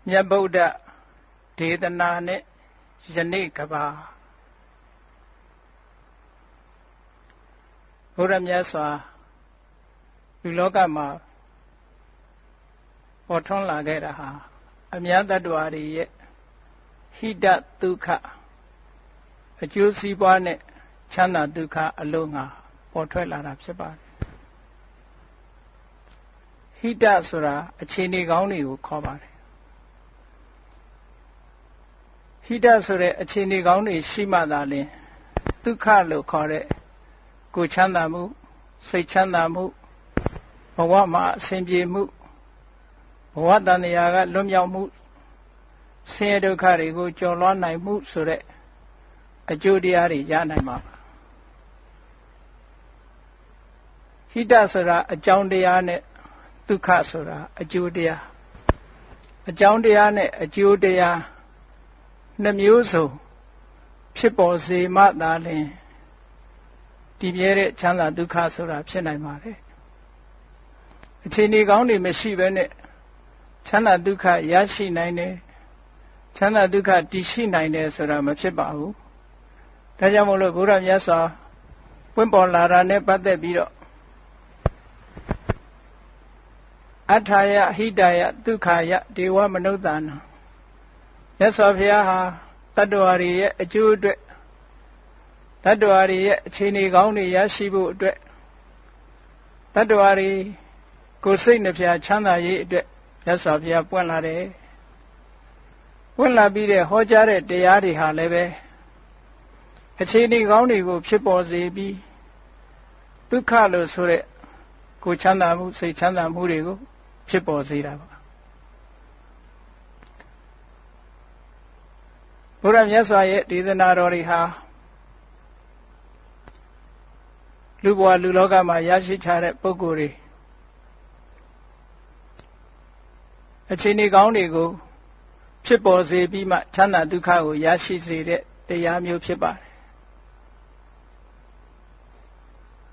မြတ်ဗုဒ္ဓဒေသနာနဲ့ယနေ့ကဘာဘုရားမြတ်စွာလူလောကမှာပေါ်ထွန်းလာခဲ့တာဟာအများတ attva တွေရဲ့ဟိတဒုက္ခအကျိုးစီးပွားနဲ့ချမ်းသာဒုက္ခအလုံးငါပေါ်ထွက်လာတာဖြစ်ပါတယ်ဟိတဆိုတာအခြေအနေကောင်းတွေကိုခေါ်ပါတယ်ဟိတဆိုတဲ့အခြေအနေကောင်းတွေရှိမှသာလျှင်ဒုက္ခလို့ခေါ်တဲ့ကိုယ်ချမ်းသာမှုစိတ်ချမ်းသာမှုဘဝမှာအစဉ်ပြေမှုဘဝတန်ရာကလွတ်မြောက်မှုဆင်းရဲဒုက္ခတွေကိုကျော်လွှားနိုင်မှုဆိုတဲ့အကျိုးတရားတွေရနိုင်မှာပါဟိတဆိုတာအကြောင်းတရားနဲ့ဒုက္ခဆိုတာအကျိုးတရားအကြောင်းတရားနဲ့အကျိုးတရားနှမျိုးစုံဖြစ်ပေါ်စေမှသာလျှင်ဒီမြဲတဲ့ချမ်းသာဒုက္ခဆိုတာဖြစ်နိုင်ပါတယ်အခြေအနေကောင်းတွေမရှိဘဲနဲ့ချမ်းသာဒုက္ခရရှိနိုင်တယ်ချမ်းသာဒုက္ခတည်ရှိနိုင်တယ်ဆိုတာမဖြစ်ပါဘူးဒါကြောင့်မို့လို့ဘုရားမြတ်စွာပွင့်ပေါ်လာတာနဲ့ပတ်သက်ပြီးတော့အထာယဟိတယဒုက္ခယဒေဝမနုဿာနံမြတ်စွာဘုရားဟာတတ္တဝါတွေရဲ့အကျိုးအတွက်တတ္တဝါတွေရဲ့အခြေအနေကောင်းတွေရရှိဖို့အတွက်တတ္တဝါတွေကိုယ်စိတ်နှဖျားချမ်းသာရေးအတွက်မြတ်စွာဘုရားပွင့်လာတယ်ပွင့်လာပြီးတဲ့ဟောကြားတဲ့တရားတွေဟာလည်းပဲအခြေအနေကောင်းတွေကိုဖြစ်ပေါ်စေပြီးဒုက္ခလို့ဆိုတဲ့ကိုယ်ချမ်းသာမှုစိတ်ချမ်းသာမှုတွေကိုဖြစ်ပေါ်စေတာပါဘုရားမြတ်စွာရဲ့ဒေသနာတော်တွေဟာလူဘဝလူလောကမှာရရှိချတဲ့ပုဂ္ဂိုလ်တွေအခြေအနေကောင်းတွေကိုဖြစ်ပေါ်စေပြီးမှချမ်းသာဒုက္ခကိုရရှိစေတဲ့တရားမျိုးဖြစ်ပါတယ်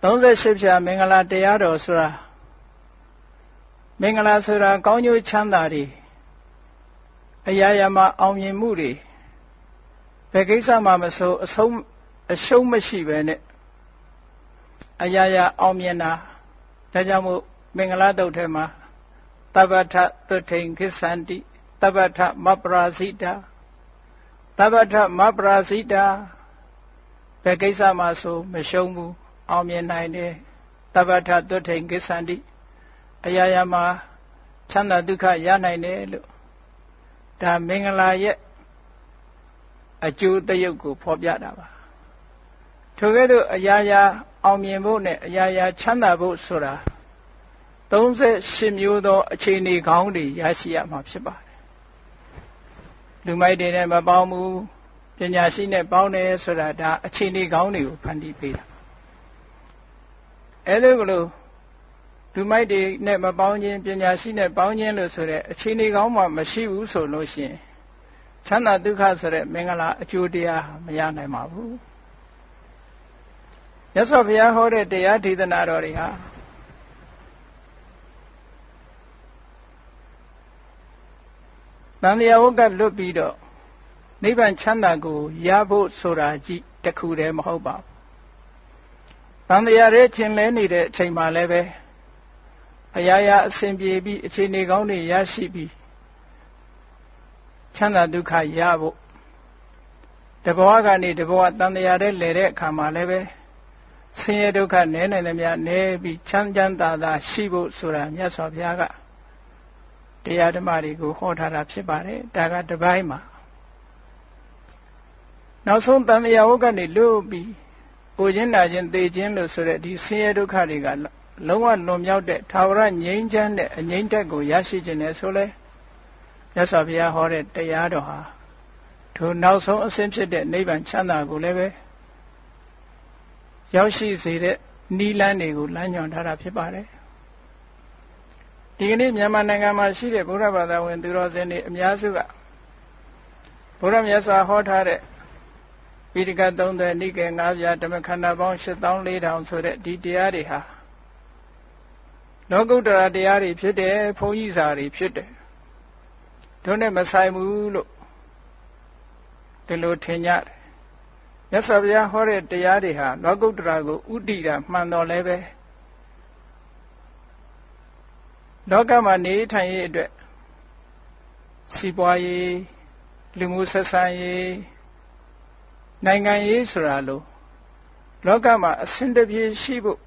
38ဖြာမင်္ဂလာတရားတော်ဆိုတာမင်္ဂလာဆိုတာကောင်းကျိုးချမ်းသာတွေအရာရာမှာအောင်မြင်မှုတွေဘယ်ကိစ္စမှမဆိုအရှုံးမရှိပဲနဲ့အရာရာအောင်မြင်တာဒါကြောင့်မို့မင်္ဂလာတုတ်ထဲမှာသဗ္ဗထသုထိန်ခိသန္တိသဗ္ဗထမပ္ပရာဇိတာသဗ္ဗထမပ္ပရာဇိတာဘယ်ကိစ္စမှဆိုမရှုံးဘူးအောင်မြင်နိုင်တယ်သဗ္ဗထသုထိန်ခိသန္တိအရာရာမှာချမ်းသာဒုက္ခရနိုင်တယ်လို့ဒါမင်္ဂလာရဲ့အကျိုးတရုပ်ကိုဖော်ပြတာပါထိုကဲ့သို့အရာရာအောင်မြင်ဖို့နဲ့အရာရာချမ်းသာဖို့ဆိုတာ38မျိုးသောအခြေအနေကောင်းတွေရရှိရမှာဖြစ်ပါတယ်လူမိုက်တွေနဲ့မပေါင်းဘူးပညာရှိနဲ့ပေါင်းတယ်ဆိုတာဒါအခြေအနေကောင်းတွေကိုဖန်တီးပေးတာအဲ့ဒါလို့လူမိုက်တွေနဲ့မပေါင်းခြင်းပညာရှိနဲ့ပေါင်းခြင်းလို့ဆိုတဲ့အခြေအနေကောင်းမှမရှိဘူးဆိုလို့ရှိရင်ချမ်းသာဒုက္ခဆိုတဲ့မင်္ဂလာအကျိုးတရားမရနိုင်ပါဘူးမြတ်စွာဘုရားဟောတဲ့တရားဒေသနာတော်တွေဟာတန်တရားဝကလွတ်ပြီးတော့နိဗ္ဗာန်ချမ်းသာကိုရဖို့ဆိုတာကြည့်တခုတည်းမဟုတ်ပါဘူးတန်တရားရဲ့ခြင်းလဲနေတဲ့အချိန်မှလည်းပဲအရာရာအစဉ်ပြေပြီးအခြေအနေကောင်းတွေရရှိပြီးချမ်းသာဒုက္ခရဖို့တဘဝကနေတဘဝတန်တရားတဲ့လဲတဲ့အခါမှာလည်းပဲဆင်းရဲဒုက္ခနည်းနိုင်သမျှနည်းပြီးချမ်းချမ်းသာသာရှိဖို့ဆိုတာမြတ်စွာဘုရားကတရားဓမ္မတွေကိုဟောထားတာဖြစ်ပါတယ်ဒါကတစ်ပိုင်းမှာနောက်ဆုံးတန်တရားဝတ်ကနေလွတ်ပြီးကိုခြင်းနာခြင်းသိခြင်းလို့ဆိုတဲ့ဒီဆင်းရဲဒုက္ခတွေကလုံးဝလွန်မြောက်တဲ့ထာဝရငြိမ်းချမ်းတဲ့အငြိမ့်တက်ကိုရရှိခြင်းနဲ့ဆိုလဲမြတ်စွာဘုရားဟောတဲ့တရားတော်ဟာထိုနောက်ဆုံးအဆင့်ဖြစ်တဲ့နိဗ္ဗာန်ချမ်းသာကိုလည်းပဲရောက်ရှိစေတဲ့နိလန်းတွေကိုလမ်းညွှန်ထားတာဖြစ်ပါတယ်ဒီကနေ့မြန်မာနိုင်ငံမှာရှိတဲ့ဗုဒ္ဓဘာသာဝင်သူတော်စင်တွေအများစုကဘုရားမြတ်စွာဟောထားတဲ့ပိဋက30နိကေ9ပြာဓမ္မခန္ဓာပေါင်း84,000ဆိုတဲ့ဒီတရားတွေဟာလောကုတ္တရာတရားတွေဖြစ်တယ်ဘုန်းကြီးစာတွေဖြစ်တယ် တို့နဲ့မဆိုင်ဘူးလို့ဒီလိုထင်ကြတယ်မြတ်စွာဘုရားဟောတဲ့တရားတွေဟာလောကုတ္တရာကိုဥတည်တာမှန်တော်လဲပဲလောကမှာနေထိုင်ရေးအတွက်စီးပွားရေးလူမှုဆက်ဆံရေးနိုင်ငံရေးဆိုတာလို့လောကမှာအစဉ်တပြေရှိဖို့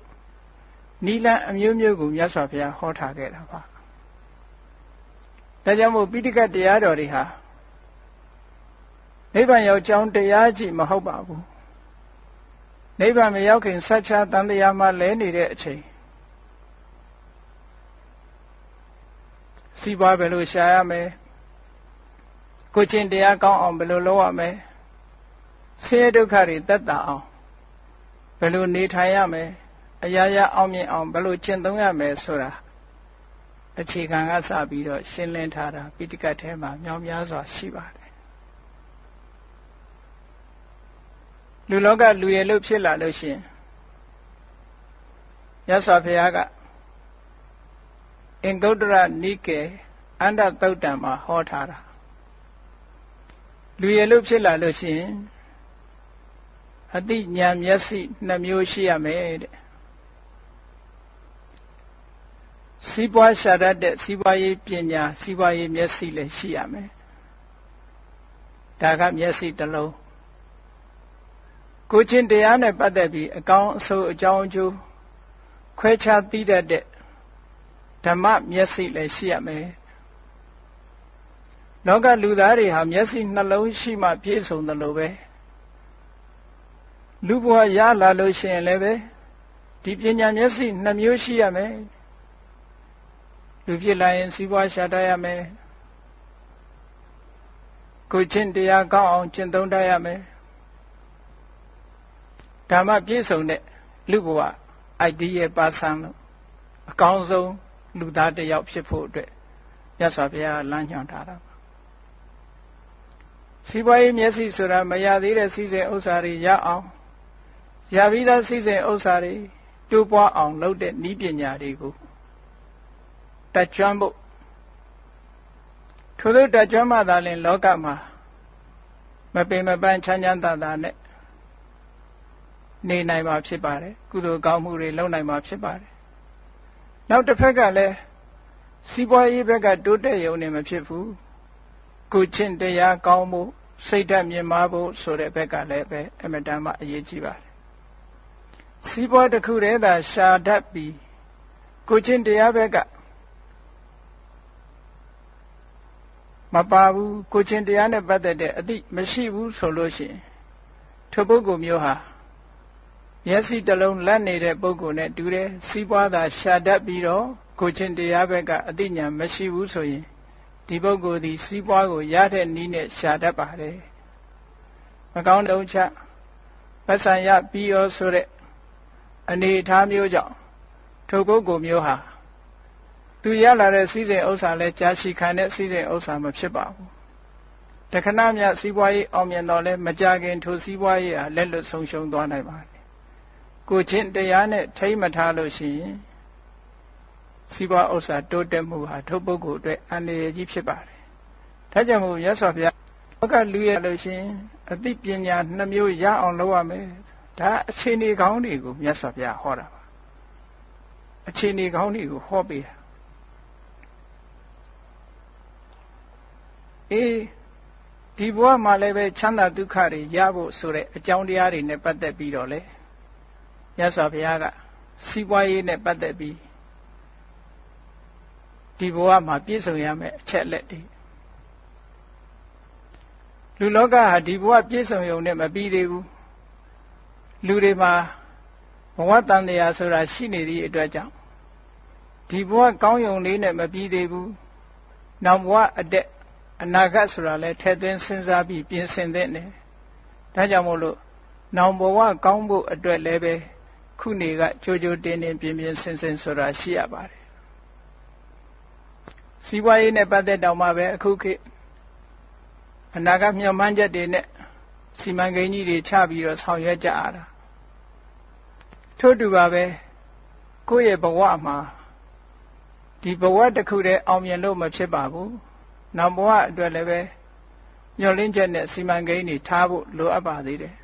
နိလန်အမျိုးမျိုးကိုမြတ်စွာဘုရားဟောထားခဲ့တာပါဒါကြောင့်မို့ပိဋကတ်တရားတော်တွေဟာနိဗ္ဗာန်ရောက်ကြောင်းတရားကြီးမဟုတ်ပါဘူးနိဗ္ဗာန်မရောက်ခင်ဆက်ချတန်တရားမှာလဲနေတဲ့အချိန်စီးပွားဘယ်လိုရှာရမလဲကိုချင်းတရားကောင်းအောင်ဘယ်လိုလုပ်ရမလဲဆင်းရဲဒုက္ခတွေသက်သာအောင်ဘယ်လိုနေထိုင်ရမလဲအရာရာအောင်မြင်အောင်ဘယ်လိုကျင့်သုံးရမလဲဆိုတာအခြေခံကစပြီးတော့ရှင်းလင်းထားတာပိဋကတ်ထဲမှာမြောက်များစွာရှိပါတယ်လူလောကလူရည်လို့ဖြစ်လာလို့ရှိရင်မြတ်စွာဘုရားကအင်္ဂုတ္တရနိကေအန္တသုတ်တံမှာဟောထားတာလူရည်လို့ဖြစ်လာလို့ရှိရင်အတိညာမျက်စိ2မျိုးရှိရမယ်တဲ့စီးပွားရှာတတ်တဲ့စီးပွားရေးပညာစီးပွားရေးမျက်စိလည်းရှိရမယ်ဒါကမျက်စိတစ်လုံးကိုချင်းတရားနဲ့ပတ်သက်ပြီးအကောင်းအဆိုးအကြောင်းအကျိုးခွဲခြားသိတတ်တဲ့ဓမ္မမျက်စိလည်းရှိရမယ်လောကလူသားတွေဟာမျက်စိနှလုံးရှိမှပြည့်စုံတယ်လို့ပဲလူဘဝရလာလို့ရှိရင်လည်းပဲဒီပညာမျက်စိ2မျိုးရှိရမယ်လူဖြစ်လာရင်စီးပွားရှာတတ်ရမယ်ကိုချင်းတရားကောင်းအောင်ကျင့်သုံးတတ်ရမယ်ဓမ္မပြည့်စုံတဲ့လူဘဝ ideal person လို့အကောင်းဆုံးလူသားတစ်ယောက်ဖြစ်ဖို့အတွက်မြတ်စွာဘုရားလမ်းညွှန်ထားတာပါစီးပွားရေးမျက်စိဆိုတာမရသေးတဲ့စီးစိမ်ဥစ္စာတွေရအောင်ရပြီးသားစီးစိမ်ဥစ္စာတွေတိုးပွားအောင်လုပ်တဲ့နည်းပညာတွေကိုတတ်ကျွမ်းဖို့ထို့သောတတ်ကျွမ်းမှသာလျှင်လောကမှာမပင်မပန်းချမ်းချမ်းသာသာနဲ့နေနိုင်မှာဖြစ်ပါတယ်ကုသိုလ်ကောင်းမှုတွေလုပ်နိုင်မှာဖြစ်ပါတယ်နောက်တစ်ဖက်ကလည်းစီးပွားရေးဘက်ကတိုးတက်ရုံနဲ့မဖြစ်ဘူးကိုချင်းတရားကောင်းဖို့စိတ်ဓာတ်မြင့်မားဖို့ဆိုတဲ့ဘက်ကလည်းပဲအမြဲတမ်းအရေးကြီးပါတယ်စီးပွားတစ်ခုတည်းသာရှာတတ်ပြီးကိုချင်းတရားဘက်ကမပါဘူးကိုချင်းတရားနဲ့ပတ်သက်တဲ့အသိမရှိဘူးဆိုလို့ရှိရင်ထိုပုဂ္ဂိုလ်မျိုးဟာမျက်စိတစ်လုံးလက်နေတဲ့ပုဂ္ဂိုလ်နဲ့တူတယ်စီးပွားသာရှာတတ်ပြီးတော့ကိုချင်းတရားဘက်ကအသိဉာဏ်မရှိဘူးဆိုရင်ဒီပုဂ္ဂိုလ်ဒီစီးပွားကိုရတဲ့နည်းနဲ့ရှာတတ်ပါတယ်မကောင်းတဲ့ဥစ္စာပတ်စံရပြီးရောဆိုတဲ့အနေအထားမျိုးကြောင့်ထိုပုဂ္ဂိုလ်မျိုးဟာသူရလာတဲ့စီးစိမ်ဥစ္စာလဲကြာရှည်ခံတဲ့စီးစိမ်ဥစ္စာမဖြစ်ပါဘူးတခဏမြစီးပွားရေးအောင်မြင်တော့လဲမကြခင်ထိုစီးပွားရေးဟာလက်လွတ်ဆုံးရှုံးသွားနိုင်ပါတယ်ကိုချင်းတရားနဲ့ထိမ့်မထားလို့ရှိရင်စီးပွားဥစ္စာတိုးတက်မှုဟာထိုပုဂ္ဂိုလ်အတွက်အန္တရာယ်ကြီးဖြစ်ပါတယ်ဒါကြောင့်မို့မြတ်စွာဘုရားလောကလူရလို့ရှိရင်အသိပညာ2မျိုးရအောင်လုပ်ရမယ်ဒါအခြေအနေကောင်းတွေကိုမြတ်စွာဘုရားဟောတာပါအခြေအနေကောင်းတွေကိုဟောပေးတာဒီဘဝမှာလည်းပဲချမ်းသာဒုက္ခတွေရဖို့ဆိုတဲ့အကြောင်းတရားတွေနဲ့ပတ်သက်ပြီးတော့လေမြတ်စွာဘုရားကစီးပွားရေးနဲ့ပတ်သက်ပြီးဒီဘဝမှာပြည့်စုံရမယ့်အချက်အလက်တွေလူလောကဟာဒီဘဝပြည့်စုံရုံနဲ့မပြီးသေးဘူးလူတွေမှာဘဝတန်တရားဆိုတာရှိနေသည့်အတွက်ကြောင့်ဒီဘဝကောင်းရုံလေးနဲ့မပြီးသေးဘူးနောက်ဘဝအနာဂတ်ဆိုတာလည်းထည့်သွင်းစဉ်းစားပြီးပြင်ဆင်သင့်တယ်ဒါကြောင့်မို့လို့နောင်ဘဝကောင်းဖို့အတွက်လည်းပဲခုနေကကြိုးကြိုးတင်းတင်းပြင်ဆင်ဆိုတာရှိရပါတယ်စီးပွားရေးနဲ့ပတ်သက်တော့မှပဲအခုခေတ်အနာဂတ်မျှော်မှန်းချက်တွေနဲ့စီမံကိန်းကြီးတွေချပြီးတော့ဆောင်ရွက်ကြရတာထို့တူပါပဲကိုယ့်ရဲ့ဘဝမှာဒီဘဝတစ်ခုတည်းအောင်မြင်လို့မဖြစ်ပါဘူး နောက်ဘဝအတွက်လည်းပဲညှော်လင့်ချက်နဲ့စီမံကိန်းတွေထားဖို့လိုအပ်ပါသေးတယ်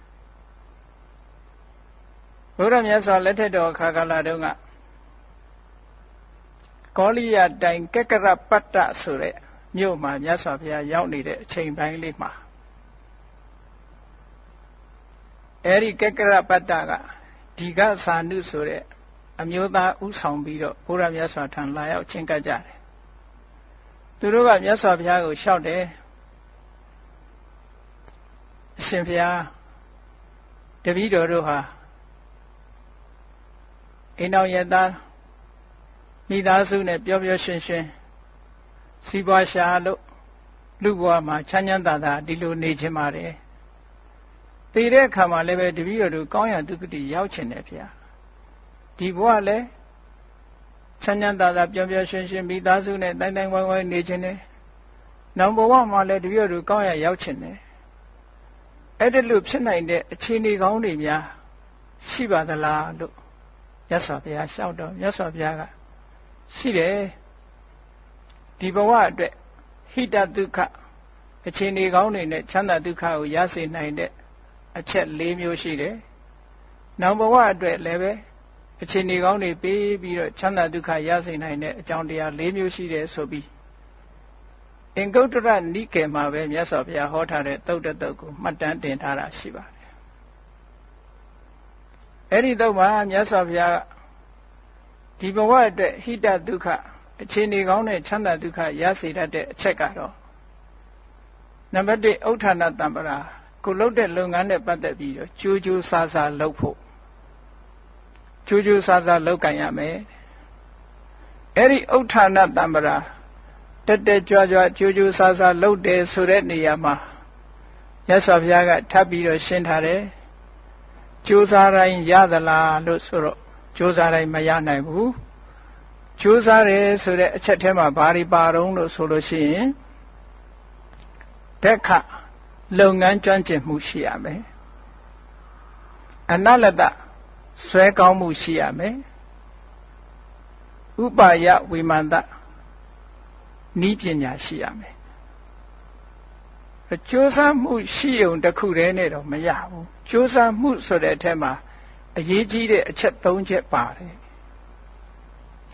ဘုရားမြတ်စွာလက်ထက်တော်အခါကာလတုန်းကကောလိယတိုင်ကက္ကရပတ္တဆိုတဲ့မြို့မှာမြတ်စွာဘုရားရောက်နေတဲ့အချိန်ပိုင်းလေးမှာအဲဒီကက္ကရပတ္တကဒီကသာနုဆိုတဲ့အမျိုးသားဥဆောင်ပြီးတော့ဘုရားမြတ်စွာထံလာရောက်ချင်းကပ်ကြတယ်သူတို့ကမြတ်စွာဘုရားကိုလျှောက်တယ်အရှင်ဘုရားတပည့်တော်တို့ဟာအိမ်တော်ရသားမိသားစုနဲ့ပျော်ပျော်ရွှင်ရွှင်စီးပွားရှာလို့လူဘဝမှာချမ်းချမ်းသာသာဒီလိုနေခြင်းပါတယ်တည်တဲ့အခါမှာလည်းပဲတပည့်တော်တို့ကောင်းရာဒုက္ခတိရောက်ချင်တယ်ဗျာဒီဘဝလည်းချမ်းချမ်းသာသာပျော်ပျော်ရွှင်ရွှင်မိသားစုနဲ့တိုင်းတိုင်းဝိုင်းဝိုင်းနေခြင်းနဲ့နောက်ဘဝမှာလည်းတပည့်တော်တို့ကောင်းရာရောက်ချင်တယ်အဲ့ဒါလို့ဖြစ်နိုင်တဲ့အခြေအနေကောင်းတွေများရှိပါသလားလို့မြတ်စွာဘုရားလျှောက်တော့မြတ်စွာဘုရားကရှိတယ်ဒီဘဝအတွက်ဟိတဒုက္ခအခြေအနေကောင်းတွေနဲ့ချမ်းသာဒုက္ခကိုရစေနိုင်တဲ့အချက်၄မျိုးရှိတယ်နောက်ဘဝအတွက်လည်းပဲအခြေအနေကောင်းတွေပေးပြီးတော့ချမ်းသာဒုက္ခရစေနိုင်တဲ့အကြောင်းတရား၄မျိုးရှိတယ်ဆိုပြီးအင်္ဂုတ္တရနိကေမှာပဲမြတ်စွာဘုရားဟောထားတဲ့သုတ်တတုတ်ကိုမှတ်တမ်းတင်ထားတာရှိပါတယ်အဲ့ဒီတော့မှမြတ်စွာဘုရားဒီဘဝအတွက်ဟိတဒုက္ခအခြေအနေကောင်းတဲ့ချမ်းသာဒုက္ခရစေတတ်တဲ့အချက်ကတော့နံပါတ်1ဥဋ္ဌာဏတံပရာကိုလုပ်တဲ့လုပ်ငန်းနဲ့ပတ်သက်ပြီးတော့ကြိုးကြိုးစားစားလုပ်ဖို့ကြိုးကြိုးစားစားလုပ်ကြရမယ်အဲ့ဒီဥဋ္ဌာဏတံပရာတက်တက်ကြွကြွကြိုးကြိုးစားစားလုပ်တယ်ဆိုတဲ့နေရာမှာမြတ်စွာဘုရားကထပ်ပြီးတော့ရှင်းထားတယ်ကြိုးစားတိုင်းရသလားလို့ဆိုတော့ကြိုးစားတိုင်းမရနိုင်ဘူးကြိုးစားတယ်ဆိုတဲ့အချက်ထဲမှာဘာတွေပါတော့လို့ဆိုလို့ရှိရင်တက်ခလုပ်ငန်းကျွမ်းကျင်မှုရှိရမယ်အနလတဆွဲကောင်းမှုရှိရမယ်ဥပါယဝိမာန်တနည်းပညာရှိရမယ်ကြိုးစားမှုရှိုံတစ်ခုတည်းနဲ့တော့မရဘူးကြိုးစားမှုဆိုတဲ့အထက်မှာအရေးကြီးတဲ့အချက်၃ချက်ပါတယ်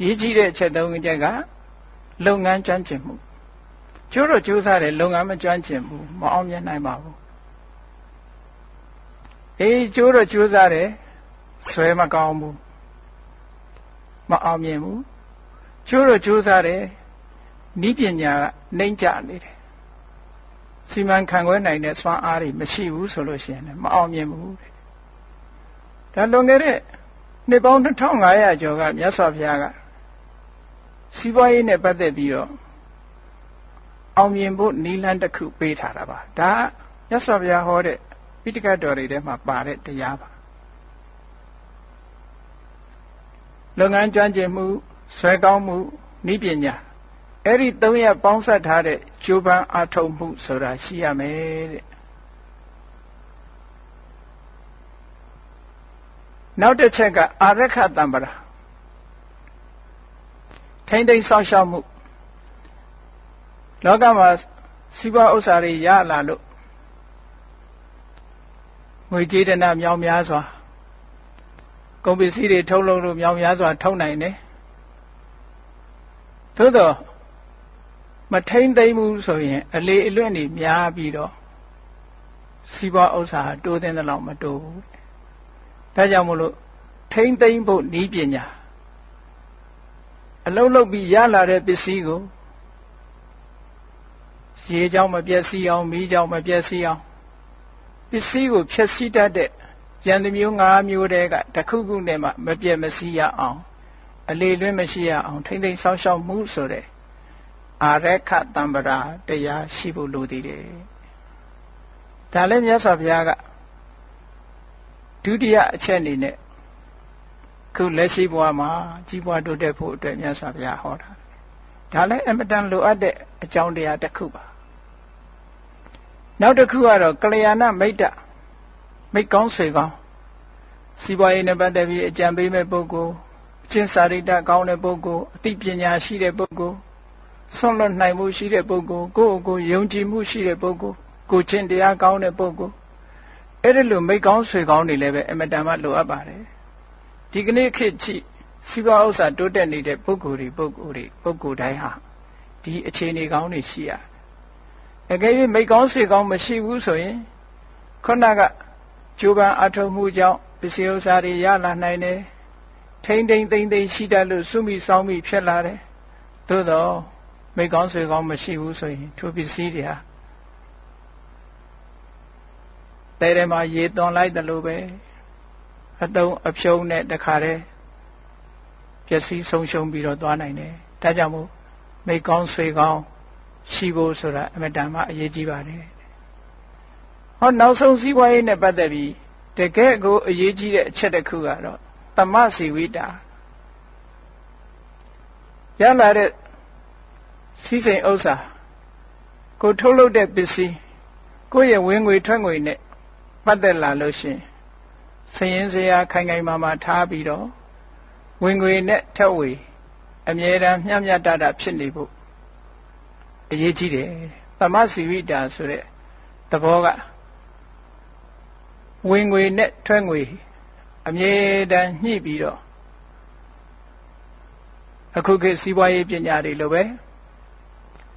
ရေးကြီးတဲ့အချက်၃ချက်ကလုပ်ငန်းကျွမ်းကျင်မှုကျိုးတော့ကြိုးစားတယ်လုပ်ငန်းမကျွမ်းကျင်ဘူးမအောင်မြင်နိုင်ပါဘူးကျိုးတော့ကြိုးစားတယ်ဆွဲမကောင်းဘူးမအောင်မြင်ဘူးကျိုးတော့ကြိုးစားတယ်နည်းပညာကနှိမ့်ကျနေတယ်စီမံခန့်ခွဲနိုင်တဲ့စွမ်းအားတွေမရှိဘူးဆိုလို့ရှိရင်မအောင်မြင်ဘူးတဲ့ဒါလွန်ခဲ့တဲ့နှစ်ပေါင်း2500ကျော်ကမြတ်စွာဘုရားကစီးပွားရေးနဲ့ပတ်သက်ပြီးတော့အောင်မြင်ဖို့နည်းလမ်းတစ်ခုပေးထားတာပါဒါမြတ်စွာဘုရားဟောတဲ့ပိဋကတော်တွေထဲမှာပါတဲ့တရားပါလုပ်ငန်းကျွမ်းကျင်မှုဆွဲကောင်းမှုနည်းပညာအဲ့ဒီ၃ရပ်ပေါင်းစပ်ထားတဲ့ကြိုးပမ်းအားထုတ်မှုဆိုတာရှိရမယ်တဲ့နောက်တစ်ချက်ကအာရခတံပရာထိမ့်သိမ်းစောင့်ရှောက်မှုလောကမှာစီးပွားဥစ္စာတွေရလာလို့ငွေကြေးတနာမြောင်များစွာကုန်ပစ္စည်းတွေထုတ်လုပ်လို့မြောင်များစွာထုတ်နိုင်တယ်သို့တော့မထိမ့်သိမ်းဘူးဆိုရင်အလေအလွင့်တွေများပြီးတော့စီးပွားဥစ္စာတိုးသင်းသလောက်မတိုးဘူးဒါကြောင့်မို့လို့ထိမ့်သိမ်းဖို့နည်းပညာအလုံးလုံးပြီးရလာတဲ့ပစ္စည်းကိုရေကြောင့်မပျက်စီးအောင်မီးကြောင့်မပျက်စီးအောင်ပစ္စည်းကိုဖျက်ဆီးတတ်တဲ့ဉာဏ်မျိုး၅မျိုးတည်းကတစ်ခုခုနဲ့မှမပြတ်မစီးရအောင်အလေလွင့်မရှိရအောင်ထိမ့်သိမ်းစောင့်ရှောက်မှုဆိုတဲ့အာရခတံပရာတရားရှိဖို့လိုသေးတယ်ဒါလည်းမြတ်စွာဘုရားကဒုတိယအချက်အနေနဲ့ခုလက်ရှိဘဝမှာကြီးပွားတိုးတက်ဖို့အတွက်မြတ်စွာဘုရားဟောတာဒါလည်းအမတန်လိုအပ်တဲ့အကြောင်းတရားတစ်ခုပါနောက်တစ်ခုကတော့ကလျာဏမိတ်တမိတ်ကောင်းဆွေကောင်းစီးပွားရေးနဲ့ပတ်သက်ပြီးအကြံပေးမဲ့ပုဂ္ဂိုလ်အကျင့်စာရိတ္တကောင်းတဲ့ပုဂ္ဂိုလ်အသိပညာရှိတဲ့ပုဂ္ဂိုလ် ဆွန့်လွတ်နိုင်မှုရှိတဲ့ပုဂ္ဂိုလ်ကိုယုံကြည်မှုရှိတဲ့ပုဂ္ဂိုလ်ကိုချင်းတရားကောင်းတဲ့ပုဂ္ဂိုလ်အဲ့ဒီလိုမိတ်ကောင်းဆွေကောင်းတွေလည်းပဲအမတန်မှလိုအပ်ပါတယ်ဒီကနေ့ခေတ်ချိစီးပွားဥစ္စာတိုးတက်နေတဲ့ပုဂ္ဂိုလ်တိုင်းဟာဒီအခြေအနေကောင်းတွေရှိရအကယ်၍မိတ်ကောင်းဆွေကောင်းမရှိဘူးဆိုရင်ခုနကကြိုးပမ်းအထောက်မှုကြောင့်ပစ္စည်းဥစ္စာတွေရလာနိုင်တယ်ထိမ့်သိမ့်သိမ့်သိမ့်ရှိတတ်လို့စုမိဆောင်မိဖြစ်လာတယ်သို့တော့မိတ်ကောင်းဆွေကောင်းမရှိဘူးဆိုရင်ထိုပစ္စည်းတွေဟာတဲထဲမှာရေသွန်လိုက်တယ်လို့ပဲအတုံးအဖြုံးနဲ့တခါတည်းပျက်စီးဆုံးရှုံးပြီးတော့သွားနိုင်တယ်ဒါကြောင့်မို့မိတ်ကောင်းဆွေကောင်းရှိဖို့ဆိုတာအမတန်မှအရေးကြီးပါတယ်ဟောနောက်ဆုံးစည်းဝါးရေးနဲ့ပတ်သက်ပြီးတကယ်ကိုအရေးကြီးတဲ့အချက်တစ်ခုကတော့သမစီဝိတာရလာတဲ့စီးစိမ်ဥစ္စာကိုထုတ်လုပ်တဲ့ပစ္စည်းကိုယ့်ရဲ့ဝင်ငွေထွက်ငွေနဲ့ပတ်သက်လာလို့ရှိရင်စရင်စရာခိုင်ခိုင်မာမာထားပြီးတော့ဝင်ငွေနဲ့ထက်ဝေအမြဲတမ်းမျှမျှတတဖြစ်နေဖို့အရေးကြီးတယ်သမစီဝိတာဆိုတဲ့သဘောကဝင်ငွေနဲ့ထွက်ငွေအမြဲတမ်းညှိပြီးတော့အခုခေတ်စီးပွားရေးပညာတွေလိုပဲ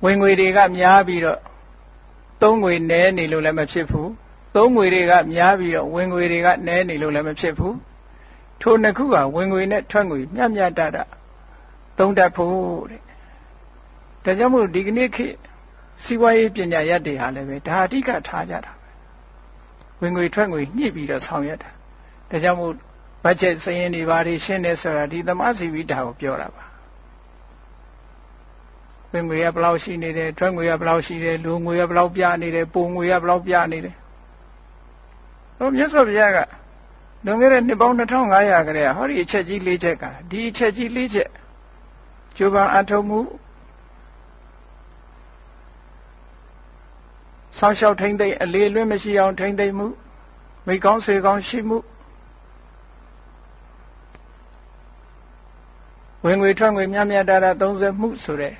ဝင်ငွေတွေကများပြီးတော့သုံးငွေနည်းနေလို့လည်းမဖြစ်ဘူးသုံးငွေတွေကများပြီးတော့ဝင်ငွေတွေကနည်းနေလို့လည်းမဖြစ်ဘူးထိုနှစ်ခုကဝင်ငွေနဲ့ထွက်ငွေမျှမျှတတသုံးတတ်ဖို့တဲ့ဒါကြောင့်မို့ဒီကနေ့ခေတ်စီးပွားရေးပညာရပ်တွေဟာလည်းပဲဒါအဓိကထားကြတာဝင်ငွေထွက်ငွေညှိပြီးတော့ဆောင်ရွက်တာဒါကြောင့်မို့ဘတ်ဂျက်စာရင်းတွေဘာတွေရှင်းနေဆိုတာဒီသမစီဝိတာကိုပြောတာပါဝင်ငွေကဘယ်လောက်ရှိနေတယ်ထွက်ငွေကဘယ်လောက်ရှိတယ်လူငွေကဘယ်လောက်ပြနေတယ်ပုံငွေကဘယ်လောက်ပြနေတယ်ဟောမြတ်စွာဘုရားကလွန်ခဲ့တဲ့နှစ်ပေါင်း2500ခရဲဟောဒီအချက်ကြီး၄ချက်ကဒီအချက်ကြီး၄ချက်ကျိုးပန်းအထုံမှုဆောင်းလျှောက်ထိမ့်သိမ့်အလေလွင့်မရှိအောင်ထိမ့်သိမ့်မှုမိကောင်းဆွေကောင်းရှိမှုဝင်ငွေထွက်ငွေမျှမျှတတသုံးစွဲမှုဆိုတဲ့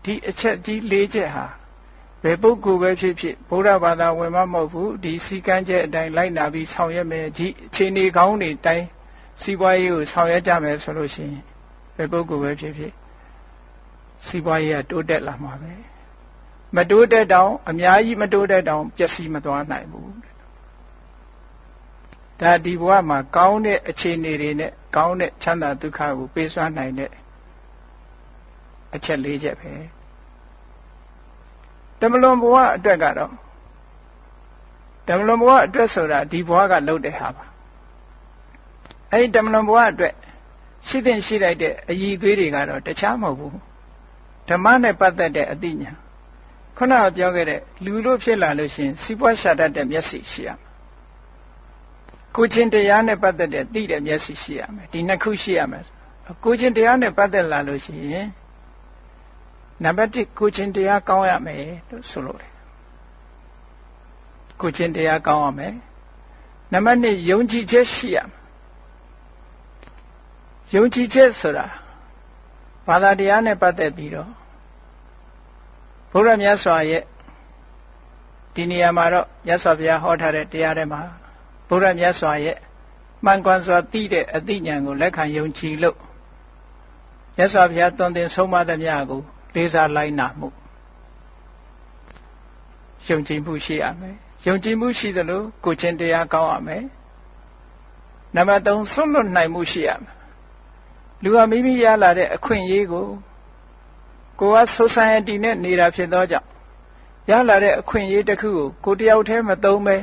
ဒီအချက်ကြီး၄ချက်ဟာဘယ်ပုဂ္ဂိုလ်ပဲဖြစ်ဖြစ်ဗုဒ္ဓဘာသာဝင်မမဟုတ်ဘူးဒီစီကံချက်အတိုင်းလိုက်နာပြီးဆောင်ရွက်မယ်ဒီအခြေအနေကောင်းတွေတိုင်းစီးပွားရေးကိုဆောင်ရွက်ကြမယ်ဆိုလို့ရှိရင်ဘယ်ပုဂ္ဂိုလ်ပဲဖြစ်ဖြစ်စီးပွားရေးကတိုးတက်လာမှာပဲမတိုးတက်တောင်အများကြီးမတိုးတက်တောင်ပျက်စီးမသွားနိုင်ဘူးဒါဒီဘဝမှာကောင်းတဲ့အခြေအနေတွေနဲ့ကောင်းတဲ့ချမ်းသာဒုက္ခကိုပေးစွမ်းနိုင်တဲ့အချက်၄ချက်ပဲတမလွန်ဘဝအတွက်ကတော့တမလွန်ဘဝအတွက်ဆိုတာဒီဘဝကလုပ်တဲ့ဟာပါအဲဒီတမလွန်ဘဝအတွက်ရှိတဲ့ရှိလိုက်တဲ့အည်သွေးတွေကတော့တခြားမဟုတ်ဘူးဓမ္မနဲ့ပတ်သက်တဲ့အသိဉာဏ်ခုနကပြောခဲ့တဲ့လူလို့ဖြစ်လာလို့ရှိရင်စီးပွားရှာတတ်တဲ့မျက်စိရှိရမယ်ကိုချင်းတရားနဲ့ပတ်သက်တဲ့သိတဲ့မျက်စိရှိရမယ်ဒီနှစ်ခုရှိရမယ်ကိုချင်းတရားနဲ့ပတ်သက်လာလို့ရှိရင်နံပါတ်1ကိုချင်းတရားကောင်းရမယ်လို့ဆိုလို့တယ်ကိုချင်းတရားကောင်းရမယ်နံပါတ်2ယုံကြည်ချက်ရှိရမယ်ယုံကြည်ချက်ဆိုတာဘာသာတရားနဲ့ပတ်သက်ပြီးတော့ဘုရားမြတ်စွာရဲ့ဒီနေရာမှာတော့မြတ်စွာဘုရားဟောထားတဲ့တရားထဲမှာဘုရားမြတ်စွာရဲ့မှန်ကန်စွာသိတဲ့အသိဉာဏ်ကိုလက်ခံယုံကြည်လို့မြတ်စွာဘုရားသွန်သင်ဆုံးမသမျှကိုလေးစားလိုက်နာမှုယုံကြည်မှုရှိရမယ်ယုံကြည်မှုရှိသလိုကိုယ်ချင်းတရားကောင်းရမယ်နံပါတ်3ဆွလွတ်နိုင်မှုရှိရမယ်လူဟာမိမိရလာတဲ့အခွင့်အရေးကိုကိုယ်က society နဲ့နေတာဖြစ်သောကြောင့်ရလာတဲ့အခွင့်အရေးတစ်ခုကိုတယောက်တည်းမသုံးပဲ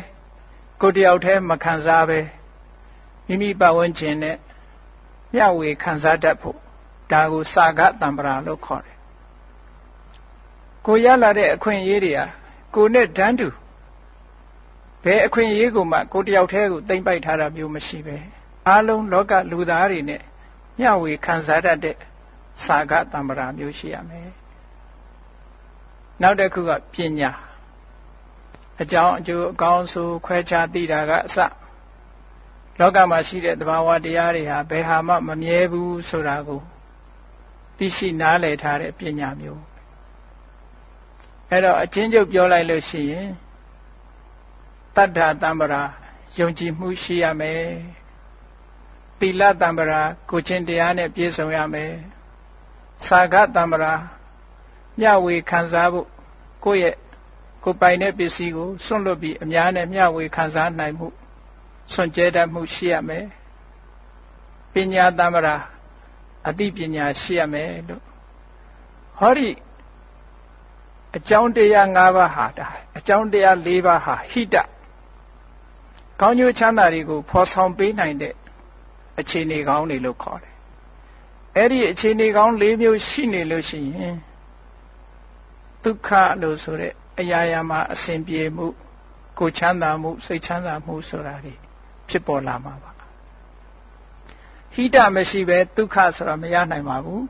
ကိုတယောက်တည်းမခံစားပဲမိမိပတ်ဝန်းကျင်နဲ့မျှဝေခံစားတတ်ဖို့ဒါကိုစာဂတံပရာလို့ခေါ်တယ်ကိုရလာတဲ့အခွင့်အရေးတွေဟာကိုနဲ့တန်းတူဘယ်အခွင့်အရေးကိုမှကိုတယောက်တည်းကိုသိမ့်ပိုက်ထားတာမျိုးမရှိပဲအားလုံးလောကလူသားတွေနဲ့မျှဝေခံစားတတ်တဲ့စာဂတံပရာမျိုးရှိရမယ်နောက်တစ်ခုကပညာအကြောင်းအကျိုးအကောင်းဆိုခွဲခြားသိတာကအစလောကမှာရှိတဲ့သဘာဝတရားတွေဟာဘယ်ဟာမှမမြဲဘူးဆိုတာကိုသိရှိနားလည်ထားတဲ့ပညာမျိုး အဲ့တော့အချင်းချုပ်ပြောလိုက်လို့ရှိရင်တတ္ထတံပရာယုံကြည်မှုရှိရမယ်သီလတံပရာကိုချင်းတရားနဲ့ပြည့်စုံရမယ်စာဂတံပရာမျှဝေခံစားဖို့ကိုယ့်ရဲ့ကိုယ်ပိုင်တဲ့ပစ္စည်းကိုစွန့်လွတ်ပြီးအများနဲ့မျှဝေခံစားနိုင်မှုစွန့်ကြဲတတ်မှုရှိရမယ်ပညာတံပရာအသိပညာရှိရမယ်လို့ဟောဒီအကြောင်းတရား၅ပါးဟာဒါအကြောင်းတရား၄ပါးဟာဟိတကောင်းကျိုးချမ်းသာတွေကိုဖော်ဆောင်ပေးနိုင်တဲ့အခြေအနေကောင်းတွေလို့ခေါ်တယ်အဲ့ဒီအခြေအနေကောင်း၄မျိုးရှိနေလို့ရှိရင်ဒုက္ခလို့ဆိုတဲ့အရာရာမှာအစဉ်ပြေမှုကိုချမ်းသာမှုစိတ်ချမ်းသာမှုဆိုတာတွေဖြစ်ပေါ်လာမှာပါဟိတမရှိဘဲဒုက္ခဆိုတာမရနိုင်ပါဘူး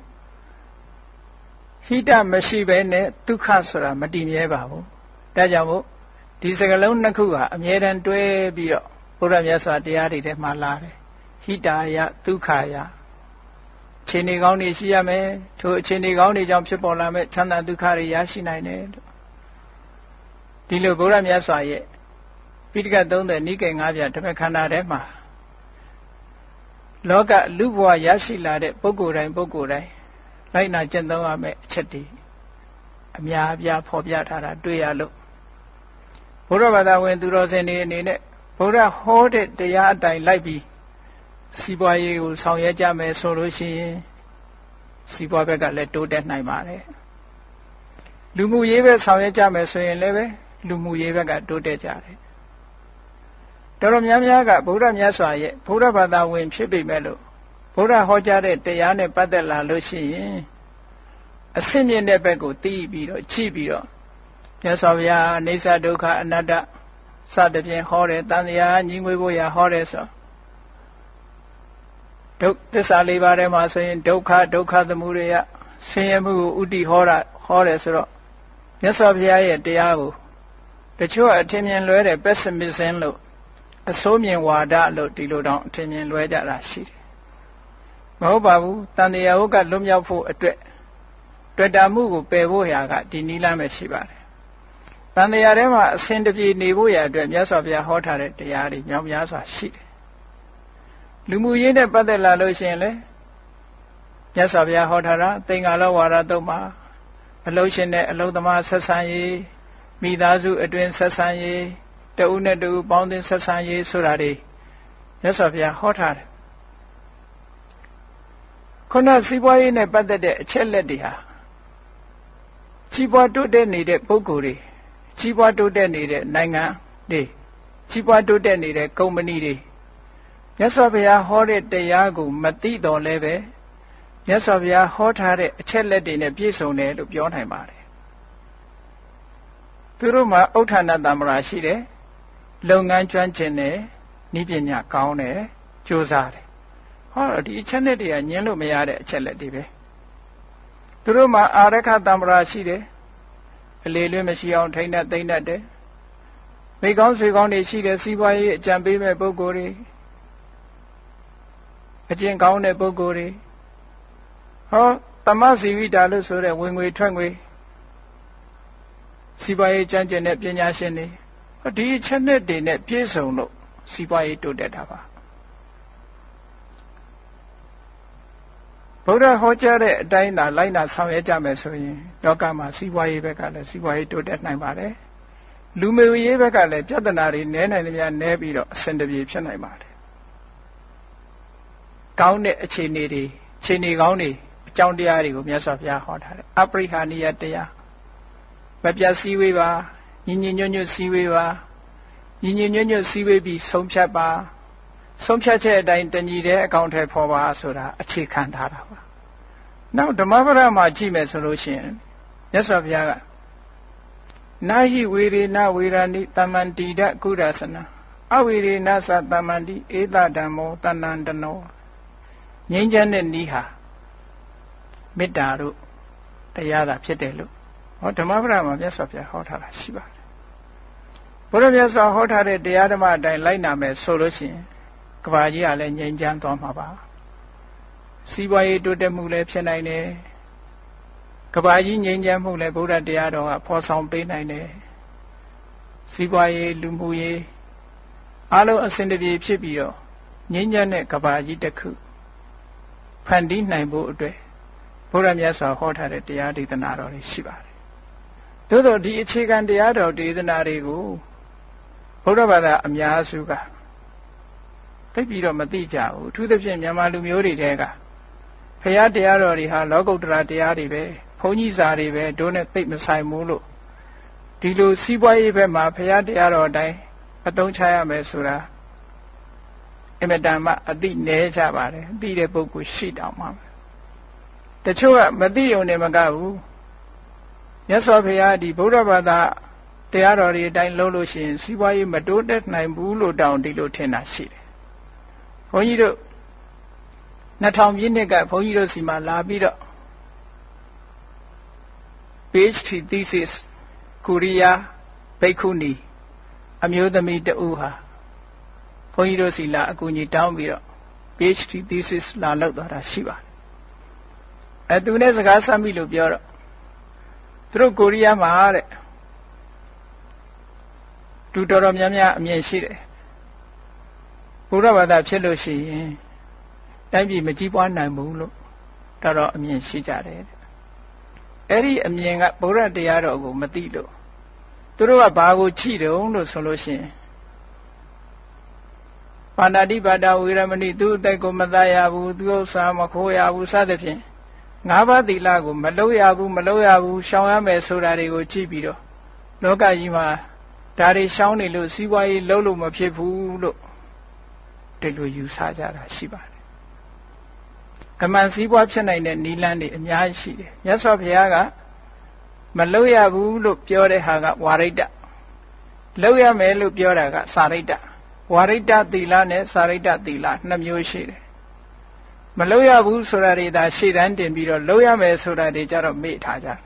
ဟိတမရှိဘဲနဲ့ဒုက္ခဆိုတာမတည်မြဲပါဘူးဒါကြောင့်မို့ဒီစကားလုံးနှစ်ခုဟာအမြဲတမ်းတွဲပြီးတော့ဘုရားမြတ်စွာတရားတွေထဲမှာလာတယ်ဟိတာယဒုက္ခယအခြေအနေကောင်းတွေရှိရမယ်ထိုအခြေအနေကောင်းတွေကြောင့်ဖြစ်ပေါ်လာမဲ့ချမ်းသာဒုက္ခတွေရရှိနိုင်တယ်လို့ဒီလိုဘုရားမြတ်စွာရဲ့ပိဋကတ်30နိကေ9ပြဓမ္မခန္ဓာထဲမှာလောကလူဘဝရရှိလာတဲ့ပုဂ္ဂိုလ်တိုင်းလိုက်နာကျင့်သုံးရမယ့်အချက်တွေအများအပြားဖော်ပြထားတာတွေ့ရလို့ဘုရားဘာသာဝင်သူတော်စင်တွေအနေနဲ့ဘုရားဟောတဲ့တရားအတိုင်းလိုက်ပြီးစီးပွားရေးကိုဆောင်ရွက်ကြမယ်ဆိုလို့ရှိရင်စီးပွားဘက်ကလည်းတိုးတက်နိုင်ပါတယ်လူမှုရေးဘက်ဆောင်ရွက်ကြမယ်ဆိုရင်လည်းပဲလူမှုရေးဘက်ကတိုးတက်ကြတယ်တော်တော်များများကဗုဒ္ဓမြတ်စွာရဲ့ဗုဒ္ဓဘာသာဝင်ဖြစ်ပေမဲ့လို့ဗုဒ္ဓဟောကြားတဲ့တရားနဲ့ပတ်သက်လာလို့ရှိရင်အဆင့်မြင့်တဲ့ဘက်ကိုသိပြီးတော့ကြည့်ပြီးတော့မြတ်စွာဘုရားအနိစ္စဒုက္ခအနတ္တစသဖြင့်ဟောတယ်တန်တရားညီငွေဖို့ရဟောတယ်ဆိုဒုက္ခသစ္စာ၄ပါးထဲမှာဆိုရင်ဒုက္ခသမုဒယဆင်းရဲမှုကိုဥတည်ဟောတယ်ဆိုတော့မြတ်စွာဘုရားရဲ့တရားကိုတချို့အထင်မြင်လွဲတဲ့ pessimism လို့အဆိုးမြင်ဝါဒလို့ဒီလိုတောင်အထင်မြင်လွဲကြတာရှိတယ်မဟုတ်ပါဘူးတန်တရားဟုတ်ကလွတ်မြောက်ဖို့အတွက်တွေ့တာမှုကိုပယ်ဖို့ရာကဒီနည်းလမ်းပဲရှိပါတယ်တန်တရားထဲမှာအစဉ်တပြေနေဖို့ရာအတွက်မြတ်စွာဘုရားဟောထားတဲ့တရားတွေမြောက်များစွာရှိတယ်လူမှုရေးနဲ့ပတ်သက်လာလို့ရှိရင်လေမြတ်စွာဘုရားဟောထားတာသင်္ဃာလောဝါဒတုတ်မှာအလုံးရှင်နဲ့အလုံးသမားဆက်ဆံရေးမိသားစုအတွင်းဆက်ဆံရေးတဦးနဲ့တဦးပေါင်းသင်းဆက်ဆံရေးဆိုတာတွေမြတ်စွာဘုရားဟောထားတယ်ခုနစီးပွားရေးနဲ့ပတ်သက်တဲ့အချက်လက်တွေဟာကြီးပွားတိုးတက်နေတဲ့ပုဂ္ဂိုလ်တွေကြီးပွားတိုးတက်နေတဲ့နိုင်ငံတွေကြီးပွားတိုးတက်နေတဲ့ကုမ္ပဏီတွေမြတ်စွာဘုရားဟောတဲ့တရားကိုမသိတော်လဲပဲမြတ်စွာဘုရားဟောထားတဲ့အချက်လက်တွေနဲ့ပြည့်စုံတယ်လို့ပြောနိုင်ပါတယ်သူတို့မှာဥဋ္ဌာဏတမ္ပရာရှိတယ်လုပ်ငန်းကျွမ်းကျင်တယ်နည်းပညာကောင်းတယ်ကြိုးစားတယ်ဟောဒီအချက်လက်တွေကညင်းလို့မရတဲ့အချက်လက်တွေပဲသူတို့မှာအာရခတမ္ပရာရှိတယ်အလေလွဲမရှိအောင်ထိန်းတတ်သိမ့်တတ်တယ်မိကောင်းဆွေကောင်းတွေရှိတယ်စီးပွားရေးအကြံပေးမဲ့ပုဂ္ဂိုလ်တွေအကျင့်ကောင်းတဲ့ပုဂ္ဂိုလ်တွေဟောသမစီဝိတာလို့ဆိုတဲ့ဝင်ငွေထွက်ငွေစီးပွားရေးကျွမ်းကျင်တဲ့ပညာရှင်တွေဒီအချက်နဲ့တွေနဲ့ပြည့်စုံလို့စီးပွားရေးတိုးတက်တာပါဗုဒ္ဓဟောကြားတဲ့အတိုင်းသာလိုက်နာဆောင်ရွက်ကြမယ်ဆိုရင်လောကမှာစီးပွားရေးဘက်ကလည်းစီးပွားရေးတိုးတက်နိုင်ပါတယ်လူမျိုးရေးဘက်ကလည်းပြဿနာတွေနည်းနိုင်သမျှနည်းပြီးတော့အဆင်တပြေဖြစ်နိုင်ပါတယ်ကောင်းတဲ့အခြေအနေတွေအခြေအနေကောင်းတွေအကြောင်းတရားတွေကိုမြတ်စွာဘုရားဟောထားတယ်အပရိဟာနိယတရားမပြတ်စည်းဝေးပါညီညီညွတ်ညွတ်စည်းဝေးပါညီညီညွတ်ညွတ်စည်းဝေးပြီးဆုံးဖြတ်ပါဆုံးဖြတ်ချက်အတိုင်းတညီတဲ့အကောင့်ထဲပေါ်ပါဆိုတာအခြေခံထားတာပါနောက်ဓမ္မပဒမှာကြည့်မယ်ဆိုလို့ရှိရင်မြတ်စွာဘုရားကနာဟိဝေရေနဝေရဏိတမ္မန္တိဒကုရသနာအဝေရေနသတမ္မန္တိဧတဓမ္မောတဏ္ဏတနောငြိမ်းချမ်းတဲ့ဤဟာမေတ္တာတို့တရားသာဖြစ်တယ်လို့ဟောဓမ္မပဒမှာမြတ်စွာဘုရားဟောထားတာရှိပါတယ်ဘုရားမြတ်စွာဟောထားတဲ့တရားဓမ္မအတိုင်းလိုက်နာမယ်ဆိုလို့ရှိရင်ကဘာကြီးကလည်းငြိမ်းချမ်းသွားမှာပါစီးပွားရေးတိုးတက်မှုလည်းဖြစ်နိုင်တယ် ကဘာကြီးငြိမ်းချမ်းမှုလည်းဗုဒ္ဓတရားတော်ကဖော်ဆောင်ပေးနိုင်တယ်စီးပွားရေးလူမှုရေးအားလုံးအစဉ်တပြေဖြစ်ပြီးတော့ငြိမ်းချမ်းတဲ့ကဘာကြီးတစ်ခုဖန်တီးနိုင်ဖို့အတွက်ဘုရားမြတ်စွာဟောထားတဲ့တရားဒေသနာတော်တွေရှိပါတယ်သို့သောဒီအခြေခံတရားတော်ဒေသနာတွေကိုဘုရားဘာသာအများစုကသိပြီးတော့မသိကြဘူးအထူးသဖြင့်မြန်မာလူမျိုးတွေတဲကဘုရားတရားတော်တွေဟာလောကုတ္တရာတရားတွေပဲဘုန်းကြီးစာတွေပဲတို့နဲ့သိမဆိုင်ဘူးလို့ဒီလိုစီးပွားရေးဘက်မှာဘုရားတရားတော်အတိုင်းအသုံးချရမယ်ဆိုတာအမတန်မှအသိနည်းကြပါတယ်သိတဲ့ပုဂ္ဂိုလ်ရှိတောင်မှတချို့ကမသိုံနဲ့မကဘူးမြတ်စွာဘုရားဒီဗုဒ္ဓဘာသာတရားတော်တွေအတိုင်းလုပ်လို့ရှိရင်စီးပွားရေးမတိုးတက်နိုင်ဘူးလို့တောင်ဒီလိုထင်တာရှိတယ်ဘုန်းကြီးတို့2000ပြည့်နှစ်ကဘုန်းကြီးတို့စီမှာလာပြီးတော့ PhD thesis ကိုရီးယားဘိက္ခုနီအမျိုးသမီးတဦးဟာဘုန်းကြီးတို့စီလာအကူအညီတောင်းပြီးတော့ PhD thesis လာလုပ်သွားတာရှိပါတယ်သူနဲ့စကားဆက်မိလို့ပြောတော့သူတို့ကိုရီးယားမှာတဲ့သူတော်များများအမြင်ရှိတယ်ဘုရားဘာသာဖြစ်လို့ရှိရင်တိုင်းပြည်မကြီးပွားနိုင်ဘူးလို့တော်အမြင်ရှိကြတယ်အဲ့ဒီအမြင်ကဗုဒ္ဓတရားတော်ကိုမသိလို့သူတို့ကဘာကိုချိတုံးလို့ဆိုလို့ရှိရင်ပါဏာတိပါဒဝေရမဏိသူအသက်ကိုမသားရဘူးသူဥစ္စာမခိုးရဘူးစသဖြင့်၅ပါးသီလကိုမလုပ်ရဘူးရှောင်ရမယ်ဆိုတာတွေကိုကြည့်ပြီးတော့လောကကြီးမှာဒါတွေရှောင်နေလို့စီးပွားရေးလုပ်လို့မဖြစ်ဘူးလို့ဒီလိုယူဆကြတာရှိပါတယ်အမှန်စည်းပွားဖြစ်နိုင်တဲ့နိလန်းတွေအများကြီးရှိတယ်မြတ်စွာဘုရားကမလုပ်ရဘူးလို့ပြောတဲ့ဟာကဝါရိတ္တလုပ်ရမယ်လို့ပြောတာကစာရိတ္တဝါရိတ္တသီလနဲ့စာရိတ္တသီလနှစ်မျိုးရှိတယ်မလုပ်ရဘူးဆိုတာတွေဒါရှေ့တန်းတင်ပြီးတော့လုပ်ရမယ်ဆိုတာတွေကြတော့မေ့ထားကြတယ်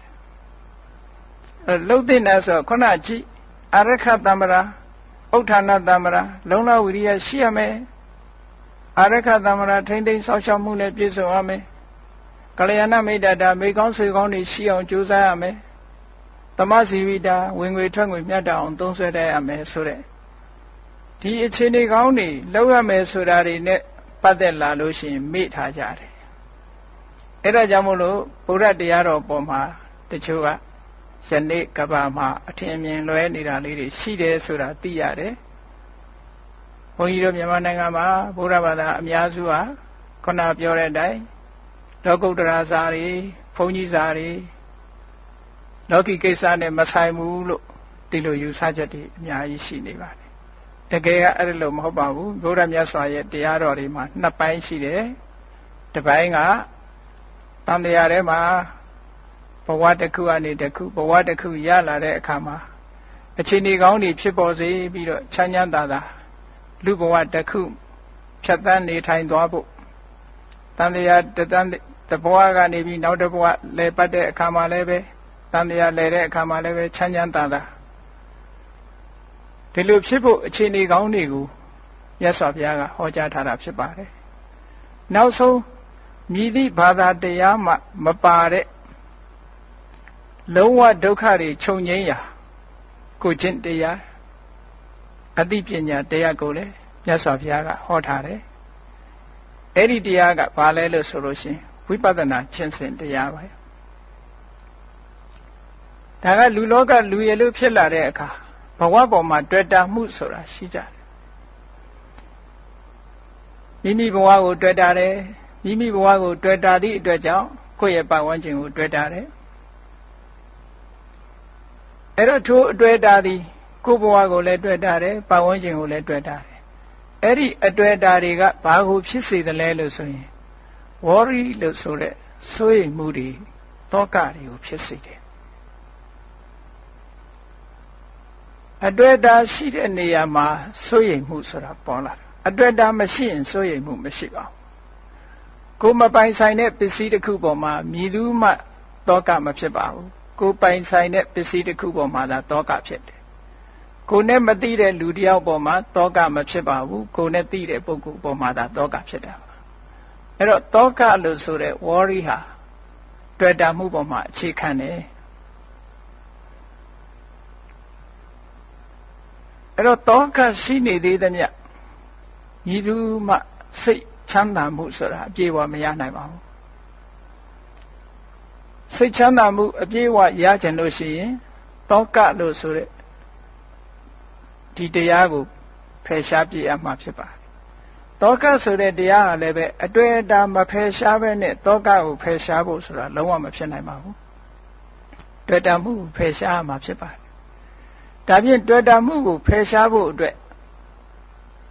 လုပ်တဲ့နဲ့ဆိုခုနကြည့်အရခတမ္ပရာဥဋ္ဌာဏတမ္ပရာလုံလဝိရိယရှိရမယ်အရခတမ္ပရာထိမ့်သိမ်းဆောက်ရှောက်မှုနဲ့ပြည့်စုံရမယ်ကလျာဏမိတ်တာမိကောင်းဆွေကောင်းတွေရှိအောင်ကြိုးစားရမယ်သမစီဝိတာဝင်ငွေထွက်ငွေမြတ်တာအောင်သုံးဆွဲတတ်ရမယ်ဆိုတဲ့ဒီအခြေအနေကောင်းတွေလောက်ရမယ်ဆိုတာတွေနဲ့ပတ်သက်လာလို့ရှိရင်မေ့ထားကြတယ်အဲ့ဒါကြောင့်မို့လို့ဗုဒ္ဓတရားတော်ပေါ်မှာတချို့ကယနေ့ကဘာမှာအထင်အမြင်လွဲနေတာလေးတွေရှိတယ်ဆိုတာသိရတယ်ဘုန်းကြီးတို့မြန်မာနိုင်ငံမှာဗုဒ္ဓဘာသာအများစုဟာခုနပြောတဲ့အတိုင်းလောကုတ္တရာစာတွေဘုန်းကြီးစာတွေလောကီကိစ္စနဲ့မဆိုင်ဘူးလို့ဒီလိုယူဆချက်တွေအများကြီးရှိနေပါတယ်တကယ်ကအဲ့လိုမဟုတ်ပါဘူးဗုဒ္ဓမြတ်စွာရဲ့တရားတော်တွေမှာနှစ်ပိုင်းရှိတယ်တစ်ပိုင်းကတန်တရားထဲမှာဘဝတစ်ခုအနေတစ်ခုဘဝတစ်ခုရလာတဲ့အခါမှာအခြေအနေကောင်းတွေဖြစ်ပေါ်စေပြီးတော့ချမ်းချမ်းသာသာလူဘဝတစ်ခုဖြတ်သန်းနေထိုင်သွားဖို့တန်တရားတဘဝကနေပြီးနောက်တစ်ဘဝလဲပတ်တဲ့အခါမှာလည်းပဲတန်တရားလဲတဲ့အခါမှာလည်းပဲချမ်းချမ်းသာသာဒီလိုဖြစ်ဖို့အခြေအနေကောင်းတွေကိုမြတ်စွာဘုရားကဟောကြားထားတာဖြစ်ပါတယ်နောက်ဆုံးမြည်သည့်ဘာသာတရားမှမပါတဲ့လုံးဝဒုက္ခတွေချုပ်ငြိမ်းရာကိုကျင့်တရားအသိပညာတရားကိုလည်းမြတ်စွာဘုရားကဟောထားတယ်အဲ့ဒီတရားကဘာလဲလို့ဆိုလို့ရှိရင်ဝိပဿနာကျင့်စဉ်တရားပဲဒါကလူလောကလူရည်လို့ဖြစ်လာတဲ့အခါဘဝပေါ်မှာတွေ့တာမှုဆိုတာရှိကြတယ်မိမိဘဝကိုတွေ့တာတယ်မိမိဘဝကိုတွေ့တာသည့်အတွက်ကြောင့်ကိုယ့်ရဲ့ပတ်ဝန်းကျင်ကိုတွေ့တာတယ်အဲ့တော့ထိုအတွေ့တာသည်ကိုယ့်ဘဝကိုလည်းတွေ့တာတယ်ပတ်ဝန်းကျင်ကိုလည်းတွေ့တာတယ်အဲ့ဒီအတွေ့တာတွေကဘာကိုဖြစ်စေသလဲလို့ဆိုရင်ဝေါရီလို့ဆိုတဲ့စိုးရိမ်မှုတွေတောကတွေကိုဖြစ်စေတယ်အတွေ့အတာရှိတဲ့နေရာမှာစိုးရိမ်မှုဆိုတာပေါ်လာတယ်အတွေ့အတာမရှိရင်စိုးရိမ်မှုမရှိပါဘူးကိုမပိုင်ဆိုင်တဲ့ပစ္စည်းတစ်ခုပေါ်မှာမြည်သူမှတောကမဖြစ်ပါဘူးကိုပိုင်ဆိုင်တဲ့ပစ္စည်းတစ်ခုပေါ်မှာသာတောကဖြစ်တယ်ကိုနဲ့မသိတဲ့လူတစ်ယောက်ပေါ်မှာတောကမဖြစ်ပါဘူးကိုနဲ့သိတဲ့ပုဂ္ဂိုလ်ပေါ်မှာသာတောကဖြစ်တာပါအဲ့တော့တောကလို့ဆိုတဲ့ worry ဟာ တွေ့တာမှုပေါ်မှာအခြေခံတယ်အဲ့တော့တောကရှိနေသေးသမျှညီသူမှစိတ်ချမ်းသာမှုဆိုတာအပြည့်အဝမရနိုင်ပါဘူးစိတ်ချမ်းသာမှုအပြည့်အဝရချင်လို့ရှိရင်တောကလို့ဆိုတဲ့ဒီတရားကိုဖယ်ရှားပြရမှာဖြစ်ပါတယ်တောကဆိုတဲ့တရားဟာလည်းပဲအတွေ့အတာမဖယ်ရှားပဲနဲ့တောကကိုဖယ်ရှားဖို့ဆိုတာလုံးဝမဖြစ်နိုင်ပါဘူးတွေ့တာမှုဖယ်ရှားမှာဖြစ်ပါတယ်ဒါဖြင့်တွေ့တာမှုကိုဖယ်ရှားဖို့အတွက်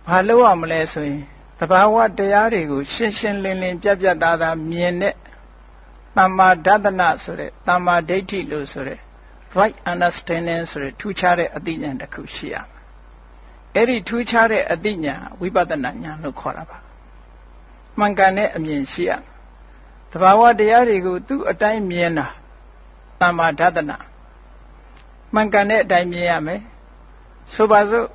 ဘာလုပ်ရမလဲဆိုရင်သဘာဝတရားတွေကိုရှင်းရှင်းလင်းလင်းပြတ်ပြတ်သားသားမြင်တဲ့သမ္မာဒသနဆိုတဲ့သမ္မာဒိဋ္ဌိလို့ဆိုတဲ့ right understanding ဆိုတဲ့ထူးခြားတဲ့အသိဉာဏ်တစ်ခုရှိရမယ်အဲ့ဒီထူးခြားတဲ့အသိဉာဏ်ဝိပဿနာဉာဏ်လို့ခေါ်တာပါမှန်ကန်တဲ့အမြင်ရှိရသဘာဝတရားတွေကိုသူ့အတိုင်းမြင်တာသမ္မာဒသနမှန်ကန်တဲ့အတိုင်းမြင်ရမယ်ဆိုပါစို့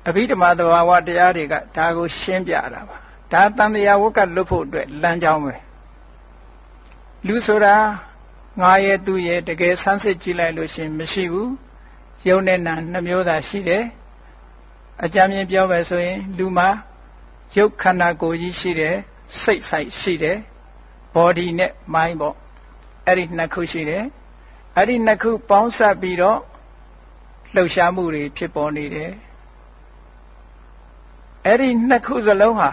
အဘိဓမ္မာသဘာဝတရားတွေကဒါကိုရှင်းပြတာပါဒါတန်တရားဝကလွတ်ဖို့အတွက်လမ်းကြောင်းပဲလူဆိုတာငါရဲ့သူရဲ့တကယ်ဆန်းစစ်ကြည့်လိုက်လို့ရှင်မရှိဘူးယုံနဲ့နာနှမျိုးသာရှိတယ်အကြမ်းမြင်ပြောမယ်ဆိုရင်လူမှာရုပ်ခန္ဓာကိုယ်ကြီးရှိတယ်စိတ်ဆိုင်ရှိတယ် body နဲ့ mind ပေါ့အဲ့ဒီနှစ်ခုရှိတယ်အဲ့ဒီနှစ်ခုပေါင်းစပ်ပြီးတော့လှုပ်ရှားမှုတွေဖြစ်ပေါ်နေတယ်အဲ့ဒီနှစ်ခုစလုံးဟာ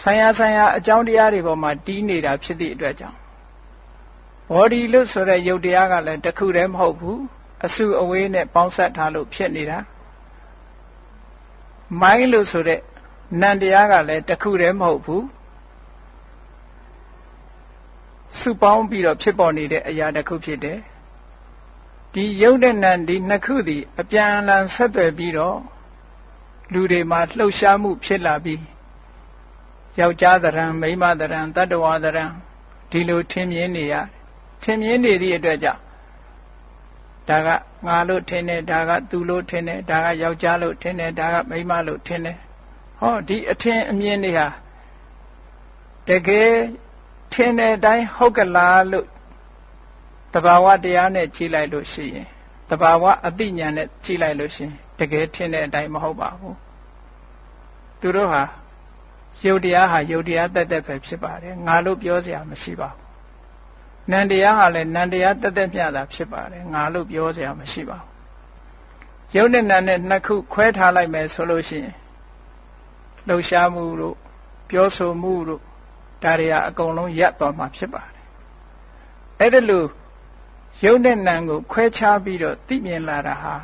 ဆိုင်ရာအကြောင်းတရားတွေပေါ်မှာတီးနေတာဖြစ်သည့်အတွက်ကြောင့် body လို့ဆိုတဲ့ရုပ်တရားကလည်းတစ်ခုတည်းမဟုတ်ဘူးအစုအဝေးနဲ့ပေါင်းစပ်ထားလို့ဖြစ်နေတာ mind လို့ဆိုတဲ့နာမ်တရားကလည်းတစ်ခုတည်းမဟုတ်ဘူးစုပေါင်းပြီးတော့ဖြစ်ပေါ်နေတဲ့အရာတစ်ခုဖြစ်တယ်ဒီရုပ်နဲ့နာမ်ဒီနှစ်ခုသည်အပြန်အလှန်ဆက်သွယ်ပြီးတော့လူတွေမှာလှုပ်ရှားမှုဖြစ်လာပြီးယောက်ျားသဏ္ဍာန်မိန်းမသဏ္ဍာန်တတ္တဝါသဏ္ဍာန်ဒီလိုထင်မြင်နေရထင်မြင်နေသည့်အတွက်ကြောင့်ဒါကငါလို့ထင်တယ်ဒါကသူလို့ထင်တယ်ဒါကယောက်ျားလို့ထင်တယ်ဒါကမိန်းမလို့ထင်တယ်ဟောဒီအထင်အမြင်တွေဟာတကယ်ထင်တဲ့အတိုင်းဟုတ်ကလားလို့တဘာဝတရားနဲ့ကြည့်လိုက်လို့ရှိရင်တဘာဝအသိဉာဏ်နဲ့ကြည့်လိုက်လို့ရှိရင်တကယ်ထင်တဲ့အတိုင်းမဟုတ်ပါဘူးသူတို့ဟာယုတ်တရားဟာယုတ်တရားတက်တက်ပဲဖြစ်ပါတယ်ငါလို့ပြောစရာမရှိပါဘူးနန္တရားဟာလည်းနန္တရားတက်တက်မျှတာဖြစ်ပါတယ်ငါလို့ပြောစရာမရှိပါဘူးယုတ်နဲ့နံနဲ့နှစ်ခုခွဲထားလိုက်မယ်ဆိုလို့ရှိရင်လှုပ်ရှားမှုတို့ပြောဆိုမှုတို့ဒါတွေဟာအကုန်လုံးရပ်သွားမှာဖြစ်ပါတယ်အဲ့ဒါလို့ယုတ်နဲ့နံကိုခွဲခြားပြီးတော့သိမြင်လာတာဟာ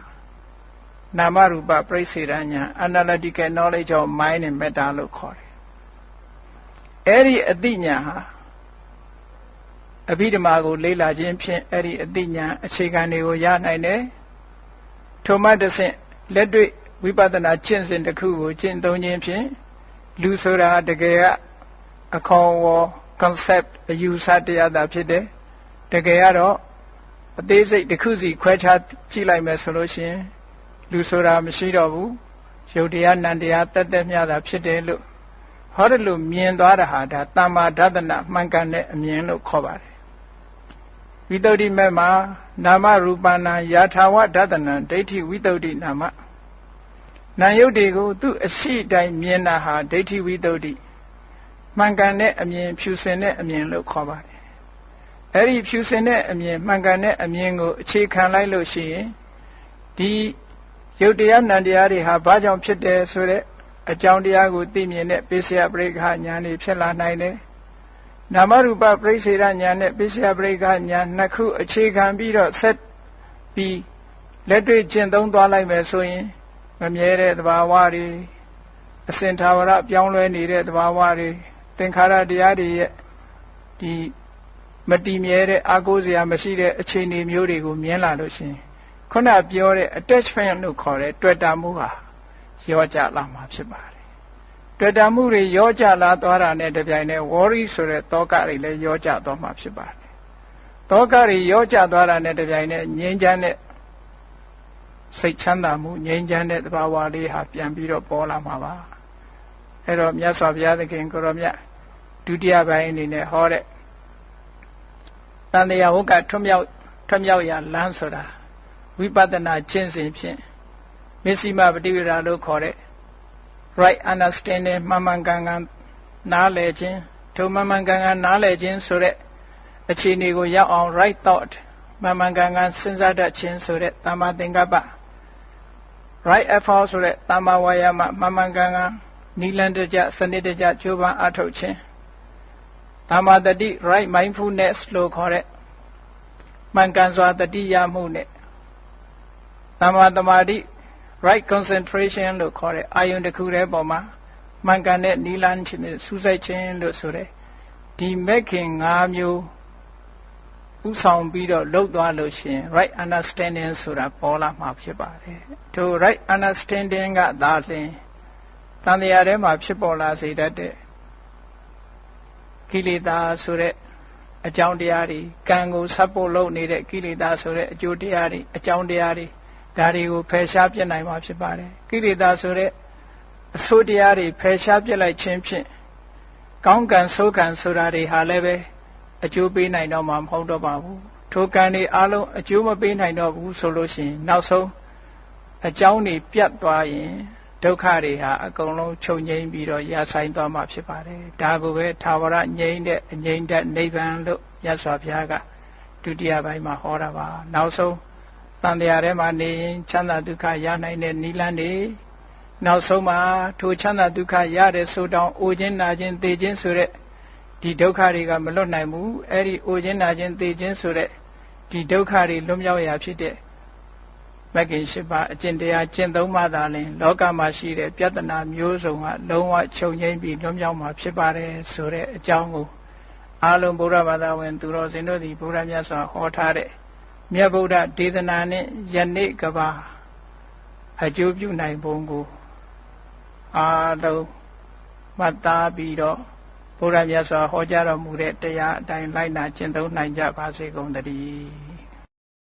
နာမရူပပြိစ္ဆေဒဉာဏ် analytical knowledge of mind and matter လို့ခေါ်တယ်အဲ့ဒီအသိဉာဏ်ဟာအဘိဓမ္မာကိုလေ့လာခြင်းဖြင့်အဲ့ဒီအသိဉာဏ်အခြေခံတွေကိုရနိုင်တယ်ထိုမှတစ်ဆင့်လက်တွေ့ဝိပဿနာကျင့်စဉ်တစ်ခုကိုကျင့်သုံးခြင်းဖြင့်လူဆိုတာတကယ်ကအခေါ်အဝေါ် concept အယူဆတရားသာဖြစ်တယ်တကယ်ကတော့အသေးစိတ်တစ်ခုစီခွဲခြားကြည့်လိုက်မယ်ဆိုလို့ရှိရင်လူဆိုတာမရှိတော့ဘူးယုတ်တရားနံတရားတက်တက်မျှတာဖြစ်တယ်လို့ဟောတယ်လို့မြင်သွားတာဟာဒါသမ္မာဒသနမှန်ကန်တဲ့အမြင်လို့ခေါ်ပါတယ်ဝိတ္တုဒ္ဓိမဲ့မှာနာမရူပနာယာထာဝဒသနံဒိဋ္ဌိဝိတ္တုဒ္ဓိနာမနာယုတ်တွေကိုသူ့အရှိတိုင်းမြင်တာဟာဒိဋ္ဌိဝိတ္တုဒ္ဓိမှန်ကန်တဲ့အမြင်ဖြူစင်တဲ့အမြင်လို့ခေါ်ပါတယ်အဲ့ဒီဖြူစင်တဲ့အမြင်မှန်ကန်တဲ့အမြင်ကိုအခြေခံလိုက်လို့ရှိရင်ဒီယုတ်တရားနံတရားတွေဟာဘာကြောင့်ဖြစ်တယ်ဆိုတဲ့အကြောင်းတရားကိုသိမြင်တဲ့ပိစယပရိက္ခဉာဏ်တွေဖြစ်လာနိုင်တယ်နာမရူပပြိစ္ဆေဒဉာဏ်နဲ့ပိစယပရိက္ခဉာဏ်နှစ်ခုအခြေခံပြီးတော့ဆက်ပြီးလက်တွေ့ကျင့်သုံးသွားလိုက်မယ်ဆိုရင်မမြဲတဲ့သဘာဝတွေအစဉ်သာဝရပြောင်းလဲနေတဲ့သဘာဝတွေသင်္ခါရတရားတွေရဲ့ဒီမတည်မြဲတဲ့အာကိုးစရာမရှိတဲ့အခြေအနေမျိုးတွေကိုမြင်လာလို့ရှိရင်ခုနပြောတဲ့ attachment လို့ခေါ်တဲ့တွေ့တာမှုဟာရောကြလာမှာဖြစ်ပါတယ်တွေ့တာမှုတွေရောကြလာသွားတာနဲ့တပြိုင်တည်း worry ဆိုတဲ့သောကတွေလည်းရောကြသွားမှာဖြစ်ပါတယ်သောကတွေရောကြသွားတာနဲ့တပြိုင်တည်းငြိမ်းချမ်းတဲ့စိတ်ချမ်းသာမှုငြိမ်းချမ်းတဲ့သဘာဝလေးဟာပြန်ပြီးတော့ပေါ်လာမှာပါအဲ့တော့မြတ်စွာဘုရားသခင်ကိုရောမြတ်ဒုတိယပိုင်းအနေနဲ့ဟောတဲ့ တန်တရားဝကထွမြောက်ရလမ်းဆိုတာဝိပဿနာကျင့်စဉ်ဖြင့်မစ္စည်းမပฏิဝေဒလို့ခေါ်တဲ့ right understanding မှန်မှန်ကန်ကန်နားလည်ခြင်းထိုမှန်မှန်ကန်ကန်နားလည်ခြင်းဆိုတဲ့အခြေအနေကိုရောက်အောင် right thought မှန်မှန်ကန်ကန်စဉ်းစားတတ်ခြင်းဆိုတဲ့သမ္မာသင်္ကပ္ပ right effort ဆိုတဲ့သမ္မာဝါယာမမှန်မှန်ကန်ကန်နိလန္တကြစနစ်တကျကြိုးပမ်းအထောက်ခြင်းသမ္မာတတိ right mindfulness လို့ခေါ်တဲ့မှန်ကန်စွာတတိယမှုနဲ့သမ္မာသမာဓိ right concentration လို့ခေါ်တဲ့အာယုန်တစ်ခုတည်းပေါ်မှာမှန်ကန်တဲ့နိလန်းခြင်းနဲ့စူးစိုက်ခြင်းလို့ဆိုတဲ့ဒီမဲ့ခင်၅မျိုးဥဆောင်ပြီးတော့လှုပ်သွားလို့ရှိရင် right understanding ဆိုတာပေါ်လာမှာဖြစ်ပါတယ်။ထို right understanding ကသာလျှင်တန်တရားထဲမှာဖြစ်ပေါ်လာစေတတ်တဲ့ကိလေသာဆိုတဲ့အကြောင်းတရားတွေကံကိုဆက်ဖို့လုပ်နေတဲ့ကိလေသာဆိုတဲ့အကျိုးတရားတွေအကြောင်းတရားတွေဒါတွေကိုဖယ်ရှားပြစ်နိုင်မှာဖြစ်ပါတယ်ကိလေသာဆိုတဲ့အဆိုးတရားတွေဖယ်ရှားပြစ်လိုက်ခြင်းဖြင့်ကောင်းကံဆိုးကံဆိုတာတွေဟာလည်းပဲအကျိုးပေးနိုင်တော့မှာမဟုတ်တော့ပါဘူးထိုကံတွေအလုံးအကျိုးမပေးနိုင်တော့ဘူးဆိုလို့ရှိရင်နောက်ဆုံးအကြောင်းတွေပြတ်သွားရင်ဒုက္ခတွေဟာအကုန်လုံးချုပ်ငြိမ်းပြီးတော့ရဆိုင်သွားမှာဖြစ်ပါတယ်ဒါကိုပဲသာဝရငြိမ်းတဲ့အငြိမ်းတဲ့နိဗ္ဗာန်လို့မြတ်စွာဘုရားကဒုတိယပိုင်းမှာဟောတာပါနောက်ဆုံးတန်တရားထဲမှာနေရင်ချမ်းသာဒုက္ခရနိုင်တဲ့နိလန်းတွေနောက်ဆုံးမှာထိုချမ်းသာဒုက္ခရတဲ့ဆိုတောင်အိုခြင်းနာခြင်းသေခြင်းဆိုတဲ့ဒီဒုက္ခတွေကမလွတ်နိုင်ဘူးအဲ့ဒီအိုခြင်းနာခြင်းသေခြင်းဆိုတဲ့ဒီဒုက္ခတွေလွတ်မြောက်ရာဖြစ်တဲ့မဂ္ဂင်၈ပါးအကျင့်တရားကျင့်သုံးပါးသာလျှင်လောကမှာရှိတဲ့ပြဿနာမျိုးစုံကလုံးဝချုပ်ငြိမ်းပြီးလွတ်မြောက်မှာဖြစ်ပါတယ်ဆိုတဲ့အကြောင်းကိုအားလုံးဗုဒ္ဓဘာသာဝင်သူတော်စင်တို့သည်ဘုရားမြတ်စွာဟောထားတဲ့မြတ်ဗုဒ္ဓဒေသနာနှင့်ယနေ့ကဘာအကျိုးပြုနိုင်ပုံကိုအားလုံးမှတ်သားပြီးတော့ဘုရားမြတ်စွာဟောကြားတော်မူတဲ့တရားအတိုင်းလိုက်နာကျင့်သုံးနိုင်ကြပါစေကုန်သတည်း